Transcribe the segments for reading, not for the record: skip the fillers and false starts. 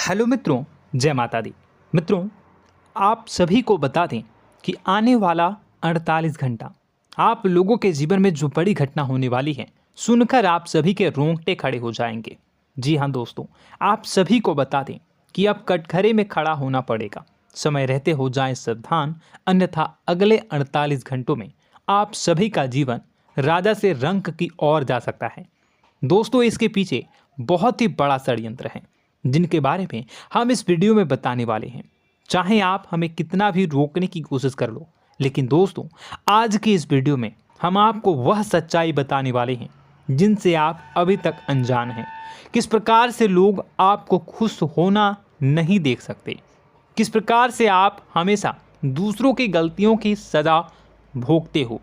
Hello मित्रों, जय माता दी। मित्रों, आप सभी को बता दें कि आने वाला 48 घंटा आप लोगों के जीवन में जो बड़ी घटना होने वाली है, सुनकर आप सभी के रोंगटे खड़े हो जाएंगे। जी हाँ दोस्तों, आप सभी को बता दें कि अब कटघरे में खड़ा होना पड़ेगा। समय रहते हो जाएं सावधान, अन्यथा अगले 48 घंटों में आप सभी का जीवन राजा से रंक की ओर जा सकता है। दोस्तों, इसके पीछे बहुत ही बड़ा षड्यंत्र है जिनके बारे में हम इस वीडियो में बताने वाले हैं। चाहे आप हमें कितना भी रोकने की कोशिश कर लो, लेकिन दोस्तों आज की इस वीडियो में हम आपको वह सच्चाई बताने वाले हैं जिनसे आप अभी तक अनजान हैं। किस प्रकार से लोग आपको खुश होना नहीं देख सकते, किस प्रकार से आप हमेशा दूसरों की गलतियों की सज़ा भोगते हो,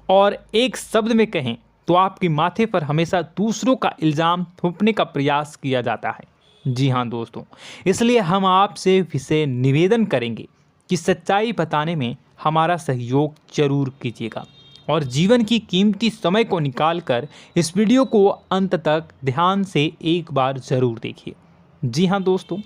और एक शब्द में कहें तो आपके माथे पर हमेशा दूसरों का इल्ज़ाम थोपने का प्रयास किया जाता है। जी हाँ दोस्तों, इसलिए हम आपसे विशेष निवेदन करेंगे कि सच्चाई बताने में हमारा सहयोग जरूर कीजिएगा और जीवन की कीमती समय को निकालकर इस वीडियो को अंत तक ध्यान से एक बार ज़रूर देखिए। जी हाँ दोस्तों,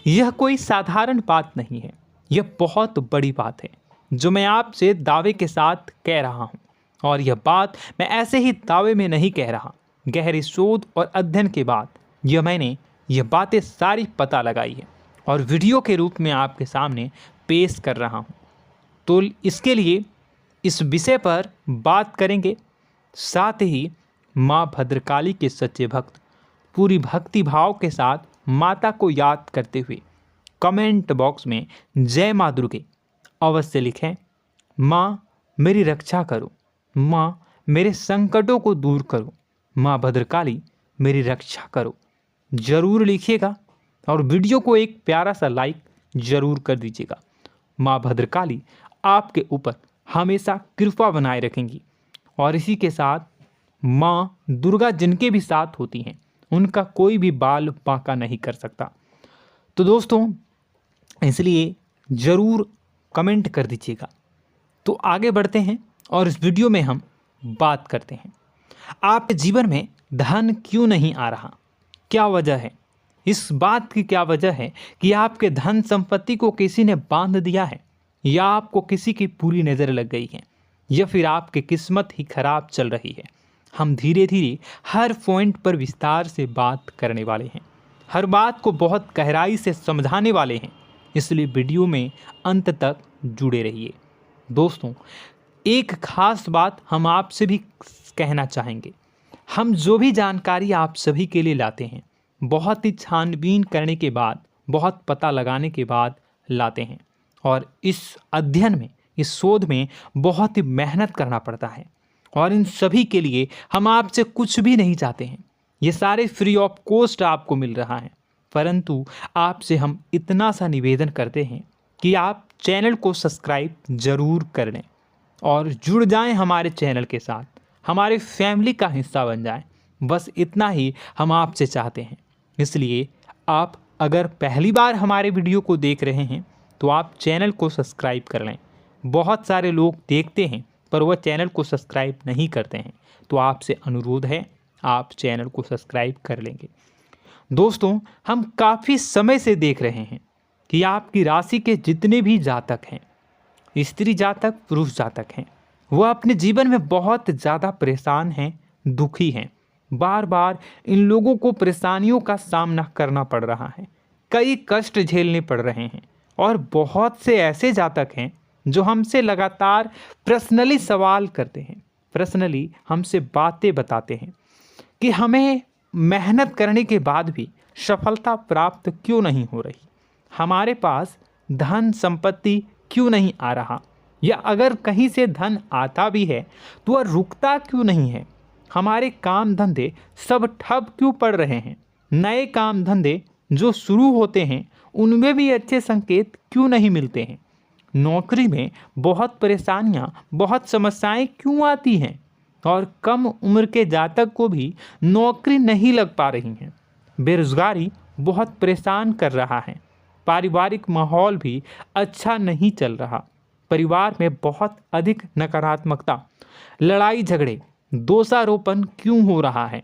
यह कोई साधारण बात नहीं है, यह बहुत बड़ी बात है जो मैं आपसे दावे के साथ कह रहा हूँ। और यह बात मैं ऐसे ही दावे में नहीं कह रहा, गहरी शोध और अध्ययन के बाद मैंने यह बातें सारी पता लगाई है और वीडियो के रूप में आपके सामने पेश कर रहा हूँ। तो इसके लिए इस विषय पर बात करेंगे। साथ ही माँ भद्रकाली के सच्चे भक्त पूरी भक्ति भाव के साथ माता को याद करते हुए कमेंट बॉक्स में जय माँ दुर्गे अवश्य लिखें। माँ मेरी रक्षा करो, माँ मेरे संकटों को दूर करो, माँ भद्रकाली मेरी रक्षा करो, ज़रूर लिखिएगा और वीडियो को एक प्यारा सा लाइक ज़रूर कर दीजिएगा। माँ भद्रकाली आपके ऊपर हमेशा कृपा बनाए रखेंगी और इसी के साथ माँ दुर्गा जिनके भी साथ होती हैं उनका कोई भी बाल बांका नहीं कर सकता। तो दोस्तों, इसलिए ज़रूर कमेंट कर दीजिएगा। तो आगे बढ़ते हैं और इस वीडियो में हम बात करते हैं, आपके जीवन में धन क्यों नहीं आ रहा, क्या वजह है। इस बात की क्या वजह है कि आपके धन संपत्ति को किसी ने बांध दिया है, या आपको किसी की पूरी नज़र लग गई है, या फिर आपकी किस्मत ही खराब चल रही है। हम धीरे धीरे हर पॉइंट पर विस्तार से बात करने वाले हैं, हर बात को बहुत गहराई से समझाने वाले हैं, इसलिए वीडियो में अंत तक जुड़े रहिए। दोस्तों, एक खास बात हम आपसे भी कहना चाहेंगे। हम जो भी जानकारी आप सभी के लिए लाते हैं, बहुत ही छानबीन करने के बाद, बहुत पता लगाने के बाद लाते हैं, और इस अध्ययन में, इस शोध में बहुत ही मेहनत करना पड़ता है। और इन सभी के लिए हम आपसे कुछ भी नहीं चाहते हैं, ये सारे फ्री ऑफ कॉस्ट आपको मिल रहा है। परंतु आपसे हम इतना सा निवेदन करते हैं कि आप चैनल को सब्सक्राइब ज़रूर कर लें और जुड़ जाएं हमारे चैनल के साथ, हमारे फैमिली का हिस्सा बन जाएं। बस इतना ही हम आपसे चाहते हैं। इसलिए आप अगर पहली बार हमारे वीडियो को देख रहे हैं तो आप चैनल को सब्सक्राइब कर लें। बहुत सारे लोग देखते हैं पर वह चैनल को सब्सक्राइब नहीं करते हैं, तो आपसे अनुरोध है आप चैनल को सब्सक्राइब कर लेंगे। दोस्तों, हम काफ़ी समय से देख रहे हैं कि आपकी राशि के जितने भी जातक हैं, स्त्री जातक पुरुष जातक हैं, वह अपने जीवन में बहुत ज़्यादा परेशान हैं, दुखी हैं। बार बार इन लोगों को परेशानियों का सामना करना पड़ रहा है, कई कष्ट झेलने पड़ रहे हैं। और बहुत से ऐसे जातक हैं जो हमसे लगातार पर्सनली सवाल करते हैं, पर्सनली हमसे बातें बताते हैं कि हमें मेहनत करने के बाद भी सफलता प्राप्त क्यों नहीं हो रही, हमारे पास धन संपत्ति क्यों नहीं आ रहा, या अगर कहीं से धन आता भी है तो वह रुकता क्यों नहीं है, हमारे काम धंधे सब ठप क्यों पड़ रहे हैं, नए काम धंधे जो शुरू होते हैं उनमें भी अच्छे संकेत क्यों नहीं मिलते हैं, नौकरी में बहुत परेशानियां, बहुत समस्याएं क्यों आती हैं, और कम उम्र के जातक को भी नौकरी नहीं लग पा रही हैं, बेरोजगारी बहुत परेशान कर रहा है, पारिवारिक माहौल भी अच्छा नहीं चल रहा, परिवार में बहुत अधिक नकारात्मकता, लड़ाई झगड़े, दोषारोपण क्यों हो रहा है,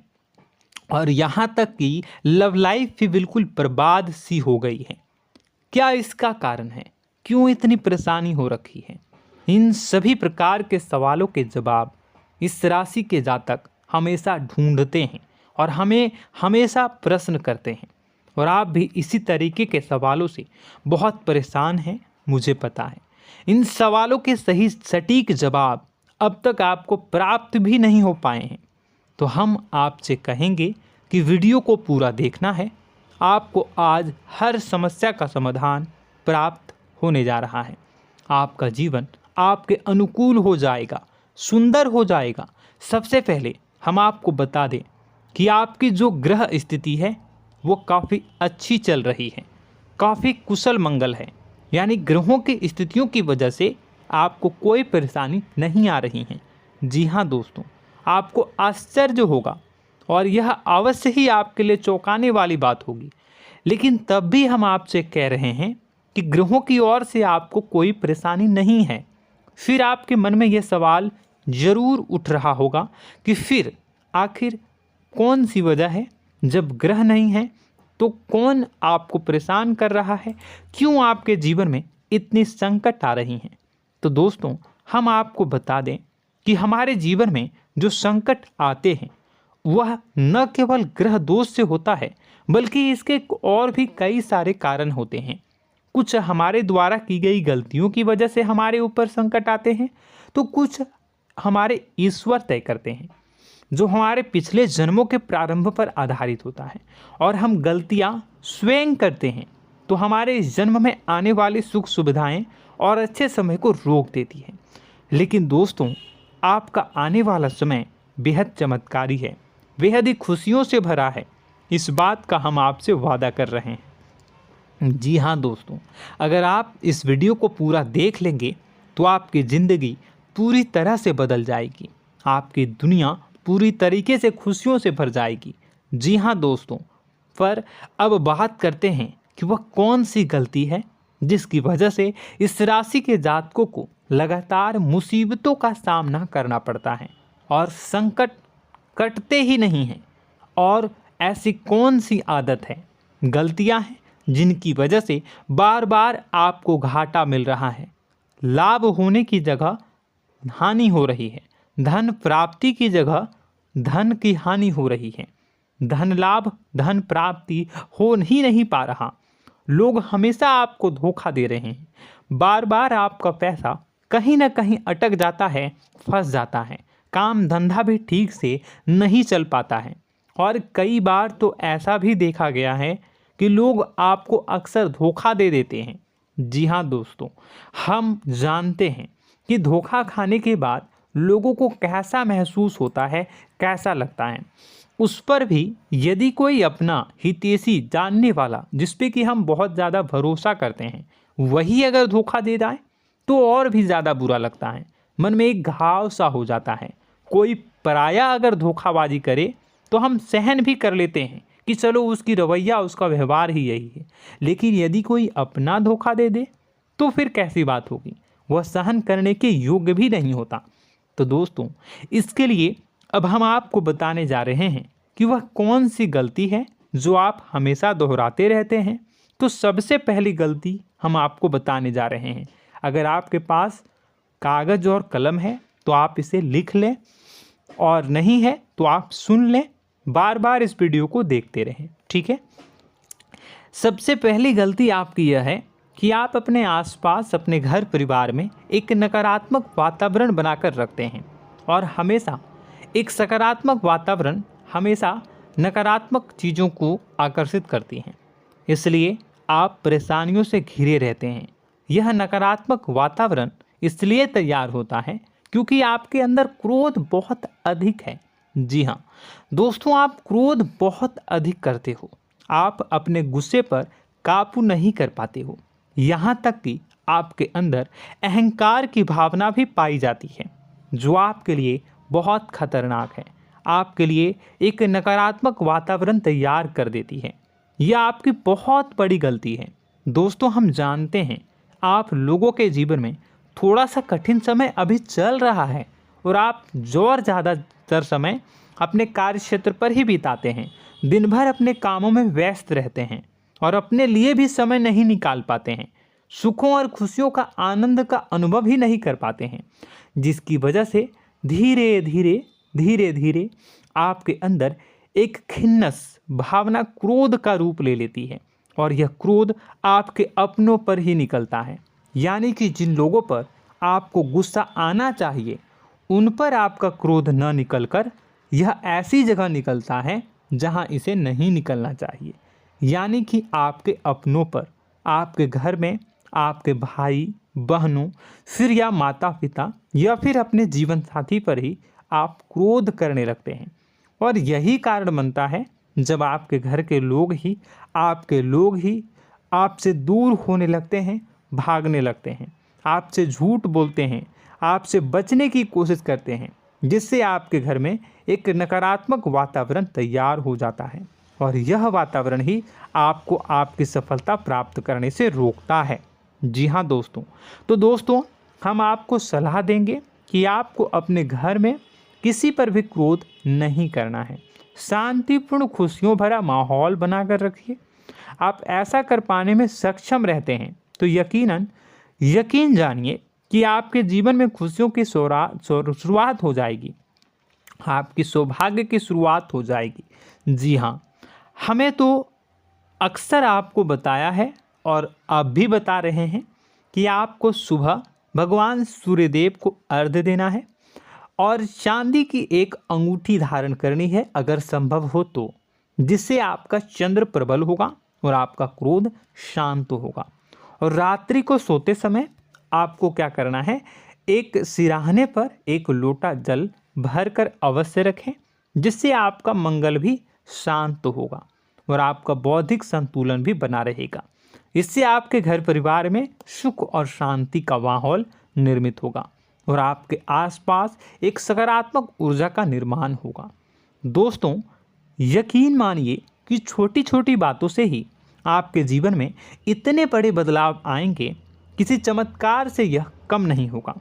और यहाँ तक कि लव लाइफ भी बिल्कुल बर्बाद सी हो गई है। क्या इसका कारण है? क्यों इतनी परेशानी हो रखी है? इन सभी प्रकार के सवालों के जवाब इस राशि के जातक हमेशा ढूंढते हैं और हमें हमेशा प्रश्न करते हैं। और आप भी इसी तरीके के सवालों से बहुत परेशान हैं, मुझे पता है। इन सवालों के सही सटीक जवाब अब तक आपको प्राप्त भी नहीं हो पाए हैं, तो हम आपसे कहेंगे कि वीडियो को पूरा देखना है। आपको आज हर समस्या का समाधान प्राप्त होने जा रहा है। आपका जीवन आपके अनुकूल हो जाएगा, सुंदर हो जाएगा। सबसे पहले हम आपको बता दें कि आपकी जो ग्रह स्थिति है वो काफ़ी अच्छी चल रही है, काफ़ी कुशल मंगल है। यानी ग्रहों की स्थितियों की वजह से आपको कोई परेशानी नहीं आ रही है। जी हाँ दोस्तों, आपको आश्चर्य होगा और यह अवश्य ही आपके लिए चौंकाने वाली बात होगी, लेकिन तब भी हम आपसे कह रहे हैं कि ग्रहों की ओर से आपको कोई परेशानी नहीं है। फिर आपके मन में यह सवाल जरूर उठ रहा होगा कि फिर आखिर कौन सी वजह है? जब ग्रह नहीं है तो कौन आपको परेशान कर रहा है? क्यों आपके जीवन में इतनी संकट आ रही हैं? तो दोस्तों, हम आपको बता दें कि हमारे जीवन में जो संकट आते हैं वह न केवल ग्रह दोष से होता है, बल्कि इसके और भी कई सारे कारण होते हैं। कुछ हमारे द्वारा की गई गलतियों की वजह से हमारे ऊपर संकट आते हैं, तो कुछ हमारे ईश्वर तय करते हैं, जो हमारे पिछले जन्मों के प्रारंभ पर आधारित होता है। और हम गलतियां स्वयं करते हैं तो हमारे इस जन्म में आने वाली सुख सुविधाएं और अच्छे समय को रोक देती है। लेकिन दोस्तों, आपका आने वाला समय बेहद चमत्कारी है, बेहद ही खुशियों से भरा है। इस बात का हम आपसे वादा कर रहे हैं। जी हाँ दोस्तों, अगर आप इस वीडियो को पूरा देख लेंगे तो आपकी ज़िंदगी पूरी तरह से बदल जाएगी, आपकी दुनिया पूरी तरीके से खुशियों से भर जाएगी। जी हाँ दोस्तों, पर अब बात करते हैं कि वह कौन सी गलती है जिसकी वजह से इस राशि के जातकों को लगातार मुसीबतों का सामना करना पड़ता है और संकट कटते ही नहीं हैं। और ऐसी कौन सी आदत है, गलतियां हैं जिनकी वजह से बार बार आपको घाटा मिल रहा है, लाभ होने की जगह हानि हो रही है, धन प्राप्ति की जगह धन की हानि हो रही है, धन लाभ धन प्राप्ति हो ही नहीं पा रहा, लोग हमेशा आपको धोखा दे रहे हैं, बार बार आपका पैसा कहीं ना कहीं अटक जाता है, फंस जाता है, काम धंधा भी ठीक से नहीं चल पाता है। और कई बार तो ऐसा भी देखा गया है कि लोग आपको अक्सर धोखा दे देते हैं। जी हाँ दोस्तों, हम जानते हैं कि धोखा खाने के बाद लोगों को कैसा महसूस होता है, कैसा लगता है। उस पर भी यदि कोई अपना हितैषी जानने वाला, जिस पे कि हम बहुत ज़्यादा भरोसा करते हैं, वही अगर धोखा दे जाए तो और भी ज़्यादा बुरा लगता है, मन में एक घाव सा हो जाता है। कोई पराया अगर धोखाबाजी करे तो हम सहन भी कर लेते हैं कि चलो उसकी रवैया, उसका व्यवहार ही यही है। लेकिन यदि कोई अपना धोखा दे दे तो फिर कैसी बात होगी, वह सहन करने के योग्य भी नहीं होता। तो दोस्तों, इसके लिए अब हम आपको बताने जा रहे हैं कि वह कौन सी गलती है जो आप हमेशा दोहराते रहते हैं। तो सबसे पहली गलती हम आपको बताने जा रहे हैं। अगर आपके पास कागज़ और कलम है तो आप इसे लिख लें, और नहीं है तो आप सुन लें, बार बार इस वीडियो को देखते रहें, ठीक है। सबसे पहली गलती आपकी यह है कि आप अपने आसपास, अपने घर परिवार में एक नकारात्मक वातावरण बनाकर रखते हैं, और हमेशा एक सकारात्मक वातावरण हमेशा नकारात्मक चीज़ों को आकर्षित करती हैं। इसलिए आप परेशानियों से घिरे रहते हैं। यह नकारात्मक वातावरण इसलिए तैयार होता है क्योंकि आपके अंदर क्रोध बहुत अधिक है। जी हाँ दोस्तों, आप क्रोध बहुत अधिक करते हो, आप अपने गुस्से पर काबू नहीं कर पाते हो, यहाँ तक कि आपके अंदर अहंकार की भावना भी पाई जाती है, जो आपके लिए बहुत खतरनाक है, आपके लिए एक नकारात्मक वातावरण तैयार कर देती है। यह आपकी बहुत बड़ी गलती है। दोस्तों, हम जानते हैं आप लोगों के जीवन में थोड़ा सा कठिन समय अभी चल रहा है, और आप जो और ज़्यादातर समय अपने कार्य क्षेत्र पर ही बिताते हैं, दिन भर अपने कामों में व्यस्त रहते हैं और अपने लिए भी समय नहीं निकाल पाते हैं, सुखों और खुशियों का आनंद का अनुभव ही नहीं कर पाते हैं, जिसकी वजह से धीरे धीरे धीरे धीरे आपके अंदर एक खिन्नस भावना क्रोध का रूप ले लेती है और यह क्रोध आपके अपनों पर ही निकलता है। यानी कि जिन लोगों पर आपको गुस्सा आना चाहिए उन पर आपका क्रोध न निकलकर यह ऐसी जगह निकलता है जहां इसे नहीं निकलना चाहिए। यानी कि आपके अपनों पर, आपके घर में, आपके भाई बहनों, फिर या माता पिता या फिर अपने जीवन साथी पर ही आप क्रोध करने लगते हैं। और यही कारण बनता है जब आपके घर के लोग ही आपसे दूर होने लगते हैं, भागने लगते हैं, आपसे झूठ बोलते हैं, आपसे बचने की कोशिश करते हैं, जिससे आपके घर में एक नकारात्मक वातावरण तैयार हो जाता है और यह वातावरण ही आपको आपकी सफलता प्राप्त करने से रोकता है। जी हाँ दोस्तों, तो दोस्तों हम आपको सलाह देंगे कि आपको अपने घर में किसी पर भी क्रोध नहीं करना है। शांतिपूर्ण खुशियों भरा माहौल बनाकर रखिए। आप ऐसा कर पाने में सक्षम रहते हैं तो यकीन जानिए कि आपके जीवन में खुशियों की शुरुआत हो जाएगी, आपकी सौभाग्य की शुरुआत हो जाएगी। जी हाँ, हमें तो अक्सर आपको बताया है और अब भी बता रहे हैं कि आपको सुबह भगवान सूर्यदेव को अर्घ्य देना है और चांदी की एक अंगूठी धारण करनी है अगर संभव हो तो, जिससे आपका चंद्र प्रबल होगा और आपका क्रोध शांत होगा। और रात्रि को सोते समय आपको क्या करना है, एक सिराहने पर एक लोटा जल भरकर अवश्य रखें, जिससे आपका मंगल भी शांत होगा और आपका बौद्धिक संतुलन भी बना रहेगा। इससे आपके घर परिवार में सुख और शांति का माहौल निर्मित होगा और आपके आसपास एक सकारात्मक ऊर्जा का निर्माण होगा। दोस्तों यकीन मानिए कि छोटी छोटी बातों से ही आपके जीवन में इतने बड़े बदलाव आएंगे, किसी चमत्कार से यह कम नहीं होगा।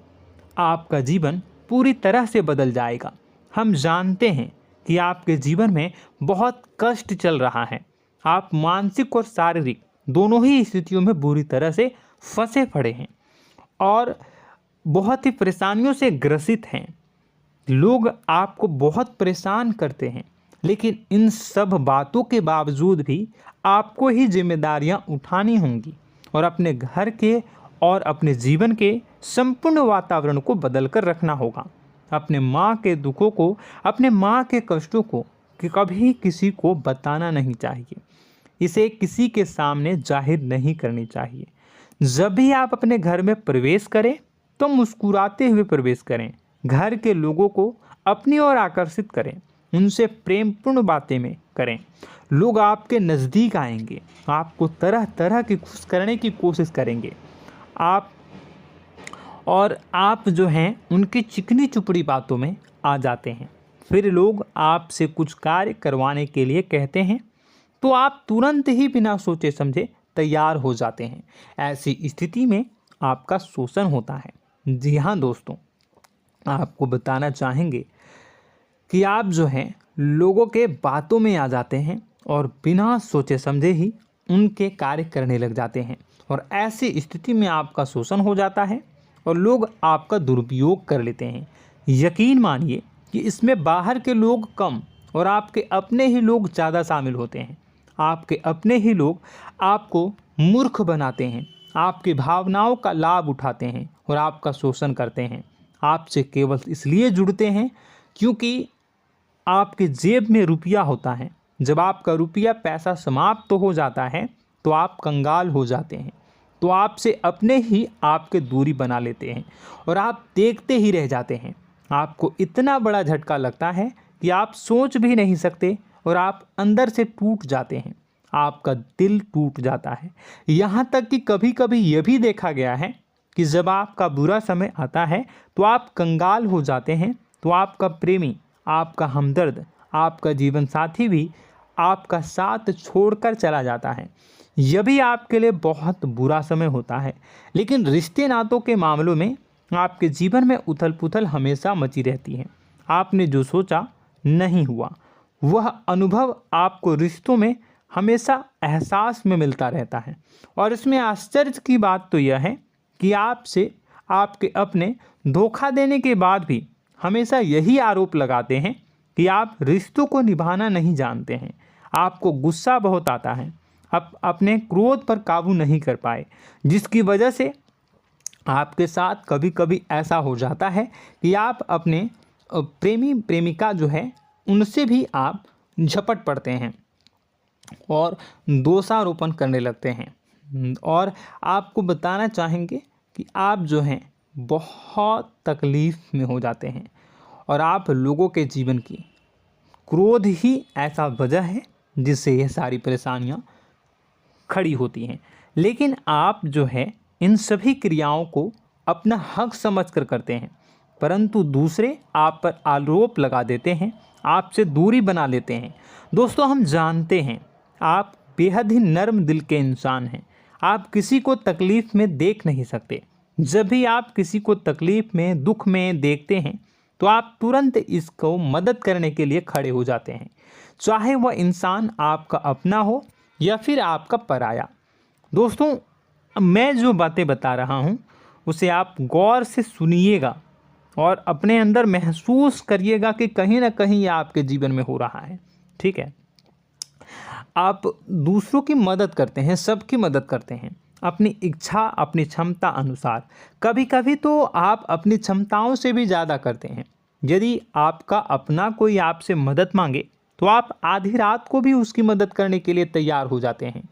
आपका जीवन पूरी तरह से बदल जाएगा। हम जानते हैं कि आपके जीवन में बहुत कष्ट चल रहा है, आप मानसिक और शारीरिक दोनों ही स्थितियों में बुरी तरह से फंसे पड़े हैं और बहुत ही परेशानियों से ग्रसित हैं। लोग आपको बहुत परेशान करते हैं, लेकिन इन सब बातों के बावजूद भी आपको ही जिम्मेदारियां उठानी होंगी और अपने घर के और अपने जीवन के संपूर्ण वातावरण को बदल कर रखना होगा। अपने माँ के दुखों को, अपने माँ के कष्टों को कभी किसी को बताना नहीं चाहिए, इसे किसी के सामने जाहिर नहीं करनी चाहिए। जब भी आप अपने घर में प्रवेश करें तो मुस्कुराते हुए प्रवेश करें, घर के लोगों को अपनी ओर आकर्षित करें, उनसे प्रेमपूर्ण बातें में करें। लोग आपके नज़दीक आएंगे, आपको तरह तरह की खुश करने की कोशिश करेंगे। आप जो हैं उनकी चिकनी चुपड़ी बातों में आ जाते हैं। फिर लोग आपसे कुछ कार्य करवाने के लिए कहते हैं तो आप तुरंत ही बिना सोचे समझे तैयार हो जाते हैं। ऐसी स्थिति में आपका शोषण होता है। जी हाँ दोस्तों, आपको बताना चाहेंगे कि आप जो हैं लोगों के बातों में आ जाते हैं और बिना सोचे समझे ही उनके कार्य करने लग जाते हैं और ऐसी स्थिति में आपका शोषण हो जाता है और लोग आपका दुरुपयोग कर लेते हैं। यकीन मानिए कि इसमें बाहर के लोग कम और आपके अपने ही लोग ज़्यादा शामिल होते हैं। आपके अपने ही लोग आपको मूर्ख बनाते हैं, आपकी भावनाओं का लाभ उठाते हैं और आपका शोषण करते हैं। आपसे केवल इसलिए जुड़ते हैं क्योंकि आपके जेब में रुपया होता है। जब आपका रुपया पैसा समाप्त हो जाता है तो आप कंगाल हो जाते हैं, तो आपसे अपने ही आपके दूरी बना लेते हैं और आप देखते ही रह जाते हैं। आपको इतना बड़ा झटका लगता है कि आप सोच भी नहीं सकते और आप अंदर से टूट जाते हैं, आपका दिल टूट जाता है। यहाँ तक कि कभी कभी यह भी देखा गया है कि जब आपका बुरा समय आता है तो आप कंगाल हो जाते हैं, तो आपका प्रेमी, आपका हमदर्द, आपका जीवन साथी भी आपका साथ छोड़कर चला जाता है। यह भी आपके लिए बहुत बुरा समय होता है। लेकिन रिश्ते नातों के मामलों में आपके जीवन में उथल पुथल हमेशा मची रहती है। आपने जो सोचा नहीं हुआ। वह अनुभव आपको रिश्तों में हमेशा एहसास में मिलता रहता है। और इसमें आश्चर्य की बात तो यह है कि आपसे आपके अपने धोखा देने के बाद भी हमेशा यही आरोप लगाते हैं कि आप रिश्तों को निभाना नहीं जानते हैं। आपको गुस्सा बहुत आता है, आप अपने क्रोध पर काबू नहीं कर पाए, जिसकी वजह से आपके साथ कभी कभी ऐसा हो जाता है कि आप अपने प्रेमी प्रेमिका जो है उनसे भी आप झपट पड़ते हैं और दोषारोपण करने लगते हैं। और आपको बताना चाहेंगे कि आप जो हैं बहुत तकलीफ़ में हो जाते हैं और आप लोगों के जीवन की क्रोध ही ऐसा वजह है जिससे ये सारी परेशानियां खड़ी होती हैं। लेकिन आप जो है इन सभी क्रियाओं को अपना हक समझकर करते हैं, परंतु दूसरे आप पर आरोप लगा देते हैं, आपसे दूरी बना लेते हैं। दोस्तों, हम जानते हैं आप बेहद ही नर्म दिल के इंसान हैं। आप किसी को तकलीफ़ में देख नहीं सकते। जब भी आप किसी को तकलीफ़ में, दुख में देखते हैं तो आप तुरंत इसको मदद करने के लिए खड़े हो जाते हैं, चाहे वह इंसान आपका अपना हो या फिर आपका पराया। दोस्तों, मैं जो बातें बता रहा हूँ उसे आप गौर से सुनिएगा और अपने अंदर महसूस करिएगा कि कहीं ना कहीं ये आपके जीवन में हो रहा है। ठीक है, आप दूसरों की मदद करते हैं, सबकी मदद करते हैं अपनी इच्छा, अपनी क्षमता अनुसार। कभी कभी तो आप अपनी क्षमताओं से भी ज़्यादा करते हैं। यदि आपका अपना कोई आपसे मदद मांगे तो आप आधी रात को भी उसकी मदद करने के लिए तैयार हो जाते हैं।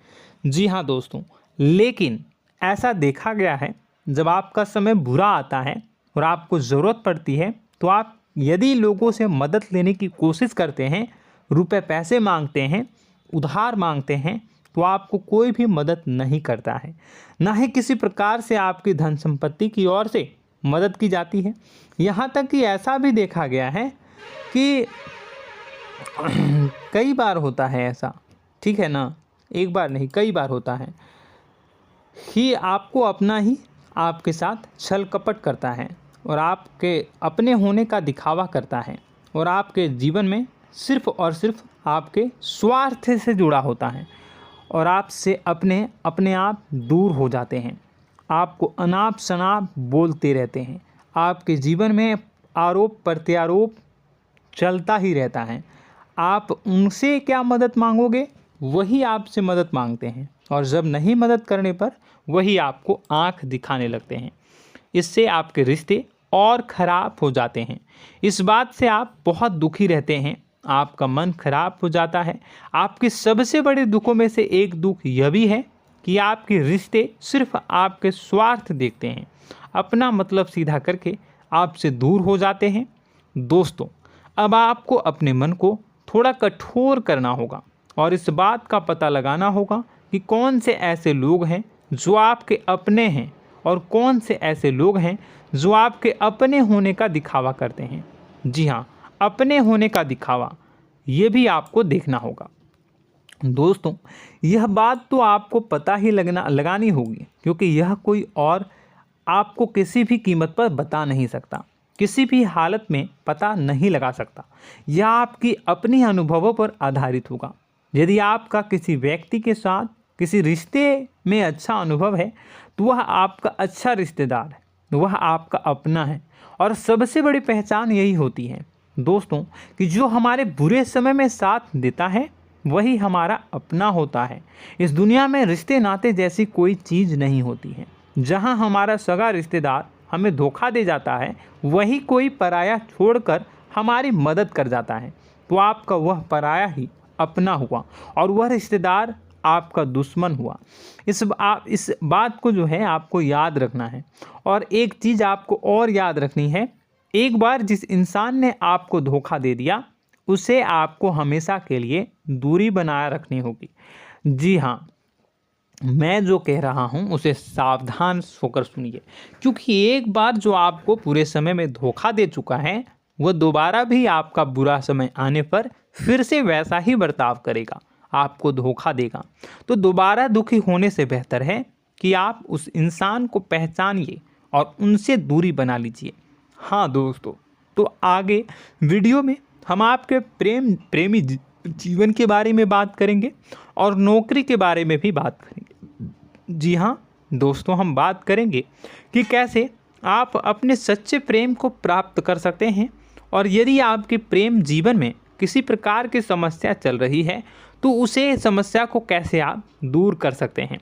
जी हाँ दोस्तों, लेकिन ऐसा देखा गया है जब आपका समय बुरा आता है और आपको ज़रूरत पड़ती है तो आप यदि लोगों से मदद लेने की कोशिश करते हैं, रुपए पैसे मांगते हैं, उधार मांगते हैं, तो आपको कोई भी मदद नहीं करता है। ना ही किसी प्रकार से आपकी धन संपत्ति की ओर से मदद की जाती है। यहाँ तक कि ऐसा भी देखा गया है कि कई बार होता है ऐसा, ठीक है ना, एक बार नहीं कई बार होता है कि आपको अपना ही आपके साथ छल कपट करता है और आपके अपने होने का दिखावा करता है और आपके जीवन में सिर्फ और सिर्फ आपके स्वार्थ से जुड़ा होता है और आपसे अपने आप दूर हो जाते हैं। आपको अनाप शनाप बोलते रहते हैं। आपके जीवन में आरोप प्रत्यारोप चलता ही रहता है। आप उनसे क्या मदद मांगोगे, वही आपसे मदद मांगते हैं और जब नहीं मदद करने पर वही आपको आंख दिखाने लगते हैं। इससे आपके रिश्ते और ख़राब हो जाते हैं। इस बात से आप बहुत दुखी रहते हैं, आपका मन खराब हो जाता है। आपके सबसे बड़े दुखों में से एक दुख यह भी है कि आपके रिश्ते सिर्फ आपके स्वार्थ देखते हैं, अपना मतलब सीधा करके आपसे दूर हो जाते हैं। दोस्तों, अब आपको अपने मन को थोड़ा कठोर करना होगा और इस बात का पता लगाना होगा कि कौन से ऐसे लोग हैं जो आपके अपने हैं और कौन से ऐसे लोग हैं जो आपके अपने होने का दिखावा करते हैं। जी हाँ, अपने होने का दिखावा, ये भी आपको देखना होगा। दोस्तों, यह बात तो आपको पता ही लगानी होगी, क्योंकि यह कोई और आपको किसी भी कीमत पर बता नहीं सकता, किसी भी हालत में पता नहीं लगा सकता। यह आपकी अपनी अनुभवों पर आधारित होगा। यदि आपका किसी व्यक्ति के साथ किसी रिश्ते में अच्छा अनुभव है तो वह आपका अच्छा रिश्तेदार है, वह आपका अपना है। और सबसे बड़ी पहचान यही होती है दोस्तों कि जो हमारे बुरे समय में साथ देता है वही हमारा अपना होता है। इस दुनिया में रिश्ते नाते जैसी कोई चीज़ नहीं होती है। जहां हमारा सगा रिश्तेदार हमें धोखा दे जाता है, वही कोई पराया छोड़कर हमारी मदद कर जाता है, तो आपका वह पराया ही अपना हुआ और वह रिश्तेदार आपका दुश्मन हुआ। इस बात को जो है आपको याद रखना है। और एक चीज़ आपको और याद रखनी है, एक बार जिस इंसान ने आपको धोखा दे दिया उसे आपको हमेशा के लिए दूरी बनाए रखनी होगी। जी हाँ, मैं जो कह रहा हूँ उसे सावधान होकर सुनिए, क्योंकि एक बार जो आपको पूरे समय में धोखा दे चुका है वह दोबारा भी आपका बुरा समय आने पर फिर से वैसा ही बर्ताव करेगा, आपको धोखा देगा। तो दोबारा दुखी होने से बेहतर है कि आप उस इंसान को पहचानिए और उनसे दूरी बना लीजिए। हाँ दोस्तों, तो आगे वीडियो में हम आपके प्रेमी जीवन के बारे में बात करेंगे और नौकरी के बारे में भी बात करेंगे। जी हाँ दोस्तों, हम बात करेंगे कि कैसे आप अपने सच्चे प्रेम को प्राप्त कर सकते हैं, और यदि आपके प्रेम जीवन में किसी प्रकार की समस्या चल रही है तो उसे समस्या को कैसे आप दूर कर सकते हैं।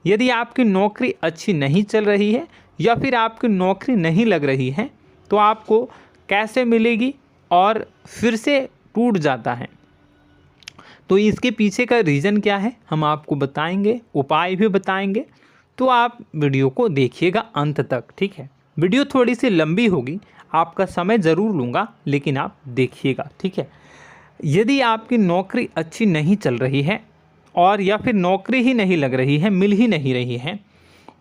यदि आपकी नौकरी अच्छी नहीं चल रही है या फिर आपकी नौकरी नहीं लग रही है तो आपको कैसे मिलेगी और फिर से टूट जाता है, तो इसके पीछे का रीज़न क्या है हम आपको बताएंगे, उपाय भी बताएंगे। तो आप वीडियो को देखिएगा अंत तक, ठीक है। वीडियो थोड़ी सी लंबी होगी, आपका समय ज़रूर लूँगा, लेकिन आप देखिएगा, ठीक है। यदि आपकी नौकरी अच्छी नहीं चल रही है और या फिर नौकरी ही नहीं लग रही है, मिल ही नहीं रही है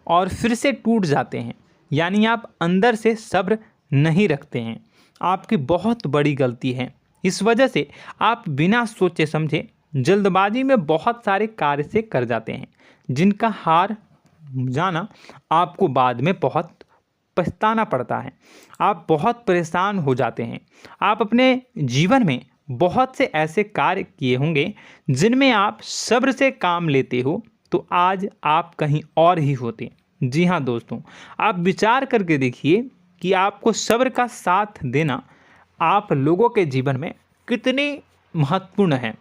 और फिर से टूट जाते हैं, यानी आप अंदर से सब्र नहीं रखते हैं, आपकी बहुत बड़ी गलती है। इस वजह से आप बिना सोचे समझे जल्दबाजी में बहुत सारे कार्य से कर जाते हैं, जिनका हार जाना आपको बाद में बहुत पछताना पड़ता है। आप बहुत परेशान हो जाते हैं। आप अपने जीवन में बहुत से ऐसे कार्य किए होंगे जिनमें आप सब्र से काम लेते हो, तो आज आप कहीं और ही होते। जी हाँ दोस्तों, आप विचार करके देखिए कि आपको सब्र का साथ देना आप लोगों के जीवन में कितनी महत्वपूर्ण है।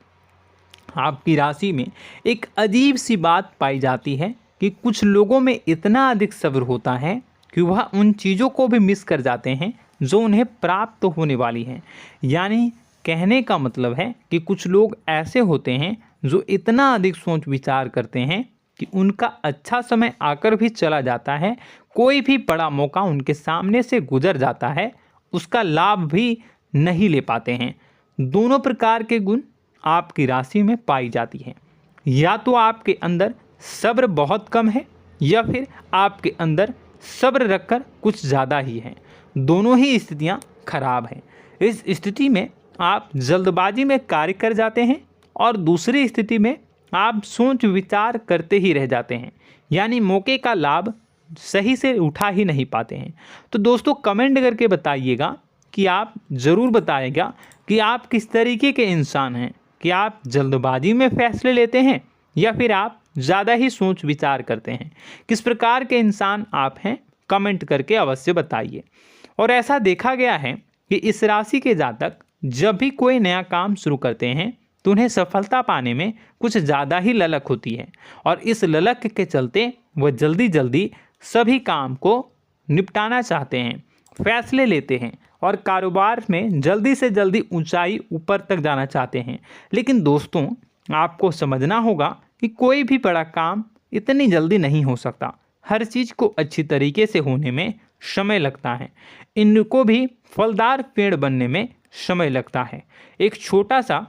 आपकी राशि में एक अजीब सी बात पाई जाती है कि कुछ लोगों में इतना अधिक सब्र होता है कि वह उन चीज़ों को भी मिस कर जाते हैं जो उन्हें प्राप्त होने वाली हैं। यानी कहने का मतलब है कि कुछ लोग ऐसे होते हैं जो इतना अधिक सोच विचार करते हैं कि उनका अच्छा समय आकर भी चला जाता है, कोई भी बड़ा मौका उनके सामने से गुजर जाता है, उसका लाभ भी नहीं ले पाते हैं। दोनों प्रकार के गुण आपकी राशि में पाई जाती हैं। या तो आपके अंदर सब्र बहुत कम है या फिर आपके अंदर सब्र रखकर कुछ ज़्यादा ही है। दोनों ही स्थितियाँ खराब हैं। इस स्थिति में आप जल्दबाजी में कार्य कर जाते हैं और दूसरी स्थिति में आप सोच विचार करते ही रह जाते हैं, यानी मौके का लाभ सही से उठा ही नहीं पाते हैं। तो दोस्तों कमेंट करके बताइएगा कि आप ज़रूर बताइएगा कि आप किस तरीके के इंसान हैं, कि आप जल्दबाजी में फैसले लेते हैं या फिर आप ज़्यादा ही सोच विचार करते हैं। किस प्रकार के इंसान आप हैं, कमेंट करके अवश्य बताइए। और ऐसा देखा गया है कि इस राशि के जातक जब भी कोई नया काम शुरू करते हैं तो उन्हें सफलता पाने में कुछ ज़्यादा ही ललक होती है, और इस ललक के चलते वह जल्दी जल्दी सभी काम को निपटाना चाहते हैं, फैसले लेते हैं और कारोबार में जल्दी से जल्दी ऊंचाई ऊपर तक जाना चाहते हैं। लेकिन दोस्तों आपको समझना होगा कि कोई भी बड़ा काम इतनी जल्दी नहीं हो सकता। हर चीज़ को अच्छी तरीके से होने में समय लगता है। इनको भी फलदार पेड़ बनने में समय लगता है। एक छोटा सा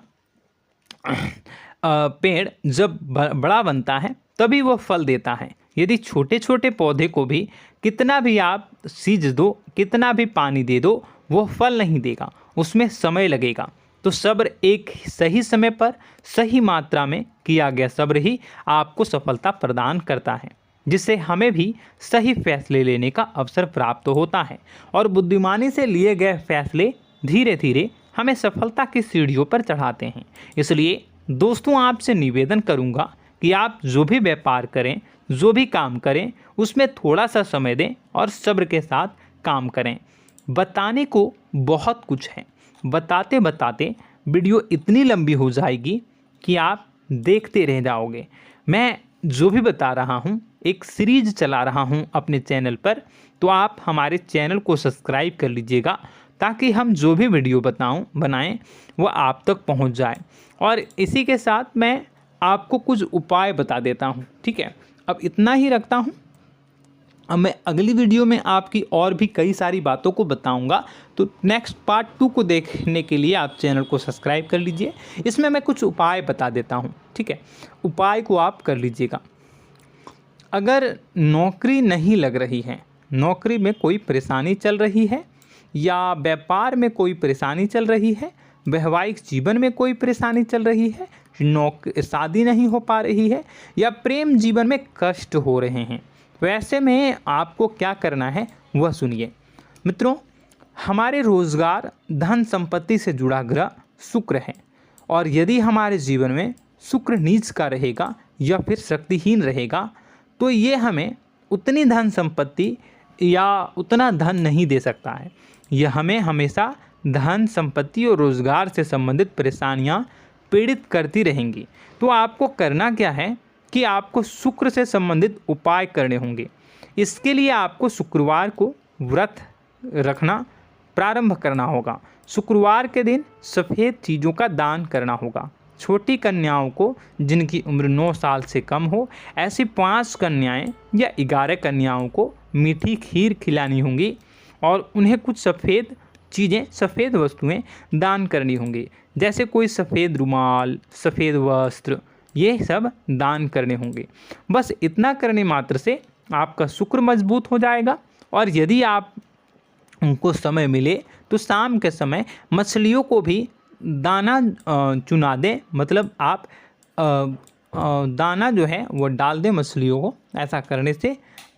पेड़ जब बड़ा बनता है तभी वो फल देता है। यदि छोटे छोटे पौधे को भी कितना भी आप सींच दो, कितना भी पानी दे दो, वो फल नहीं देगा, उसमें समय लगेगा। तो सब्र एक सही समय पर सही मात्रा में किया गया सब्र ही आपको सफलता प्रदान करता है, जिससे हमें भी सही फैसले लेने का अवसर प्राप्त होता है। और बुद्धिमानी से लिए गए फैसले धीरे धीरे हमें सफलता की सीढ़ियों पर चढ़ाते हैं। इसलिए दोस्तों आपसे निवेदन करूंगा कि आप जो भी व्यापार करें, जो भी काम करें, उसमें थोड़ा सा समय दें और सब्र के साथ काम करें। बताने को बहुत कुछ है, बताते बताते वीडियो इतनी लंबी हो जाएगी कि आप देखते रह जाओगे। मैं जो भी बता रहा हूँ एक सीरीज चला रहा हूँ अपने चैनल पर, तो आप हमारे चैनल को सब्सक्राइब कर लीजिएगा ताकि हम जो भी वीडियो बनाएं वो आप तक पहुँच जाए। और इसी के साथ मैं आपको कुछ उपाय बता देता हूँ, ठीक है। अब इतना ही रखता हूँ। अब मैं अगली वीडियो में आपकी और भी कई सारी बातों को बताऊंगा। तो नेक्स्ट पार्ट 2 को देखने के लिए आप चैनल को सब्सक्राइब कर लीजिए। इसमें मैं कुछ उपाय बता देता हूं, ठीक है। उपाय को आप कर लीजिएगा। अगर नौकरी नहीं लग रही है, नौकरी में कोई परेशानी चल रही है, या व्यापार में कोई परेशानी चल रही है, वैवाहिक जीवन में कोई परेशानी चल रही है, शादी नहीं हो पा रही है, या प्रेम जीवन में कष्ट हो रहे हैं, वैसे में आपको क्या करना है वह सुनिए। मित्रों, हमारे रोजगार धन संपत्ति से जुड़ा ग्रह शुक्र है, और यदि हमारे जीवन में शुक्र नीच का रहेगा या फिर शक्तिहीन रहेगा तो ये हमें उतनी धन संपत्ति या उतना धन नहीं दे सकता है। यह हमें हमेशा धन संपत्ति और रोजगार से संबंधित परेशानियां पीड़ित करती रहेंगी। तो आपको करना क्या है कि आपको शुक्र से संबंधित उपाय करने होंगे। इसके लिए आपको शुक्रवार को व्रत रखना प्रारंभ करना होगा। शुक्रवार के दिन सफ़ेद चीज़ों का दान करना होगा। छोटी कन्याओं को जिनकी उम्र 9 साल से कम हो, ऐसी 5 कन्याएं या 11 कन्याओं को मीठी खीर खिलानी होंगी और उन्हें कुछ सफ़ेद चीज़ें, सफ़ेद वस्तुएं दान करनी होंगी, जैसे कोई सफ़ेद रुमाल, सफ़ेद वस्त्र, ये सब दान करने होंगे। बस इतना करने मात्र से आपका शुक्र मजबूत हो जाएगा। और यदि आप उनको समय मिले तो शाम के समय मछलियों को भी दाना चुना दें, मतलब आप दाना जो है वो डाल दें मछलियों को। ऐसा करने से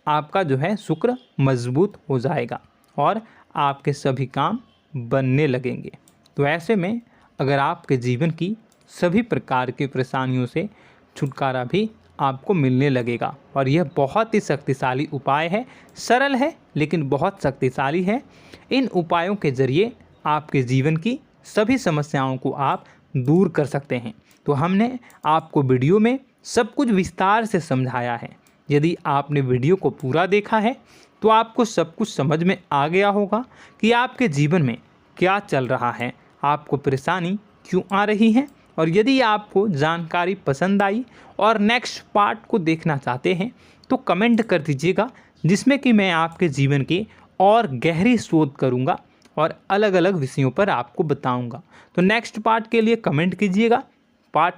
आपका जो है शुक्र मजबूत हो जाएगा और आपके सभी काम बनने लगेंगे। तो ऐसे में अगर आपके जीवन की सभी प्रकार की परेशानियों से छुटकारा भी आपको मिलने लगेगा। और यह बहुत ही शक्तिशाली उपाय है, सरल है लेकिन बहुत शक्तिशाली है। इन उपायों के ज़रिए आपके जीवन की सभी समस्याओं को आप दूर कर सकते हैं। तो हमने आपको वीडियो में सब कुछ विस्तार से समझाया है। यदि आपने वीडियो को पूरा देखा है तो आपको सब कुछ समझ में आ गया होगा कि आपके जीवन में क्या चल रहा है, आपको परेशानी क्यों आ रही है। और यदि आपको जानकारी पसंद आई और नेक्स्ट पार्ट को देखना चाहते हैं तो कमेंट कर दीजिएगा, जिसमें कि मैं आपके जीवन की और गहरी शोध करूंगा और अलग अलग विषयों पर आपको बताऊंगा। तो नेक्स्ट पार्ट के लिए कमेंट कीजिएगा, पार्ट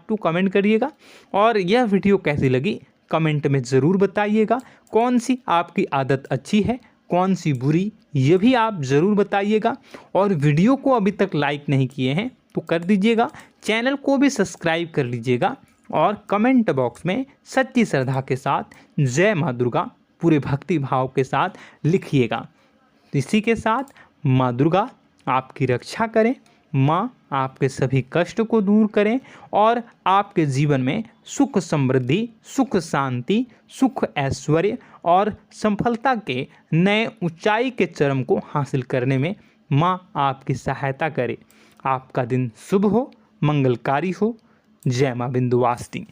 टू कमेंट करिएगा। और यह वीडियो कैसी लगी कमेंट में ज़रूर बताइएगा। कौन सी आपकी आदत अच्छी है, कौन सी बुरी, ये भी आप ज़रूर बताइएगा। और वीडियो को अभी तक लाइक नहीं किए हैं तो कर दीजिएगा, चैनल को भी सब्सक्राइब कर लीजिएगा और कमेंट बॉक्स में सच्ची श्रद्धा के साथ जय माँ दुर्गा पूरे भक्ति भाव के साथ लिखिएगा। इसी के साथ माँ दुर्गा आपकी रक्षा करें, माँ आपके सभी कष्ट को दूर करें और आपके जीवन में सुख समृद्धि, सुख शांति, सुख ऐश्वर्य और सफलता के नए ऊंचाई के चरम को हासिल करने में माँ आपकी सहायता करे। आपका दिन शुभ हो, मंगलकारी हो। जय माँ विंध्यवासिनी।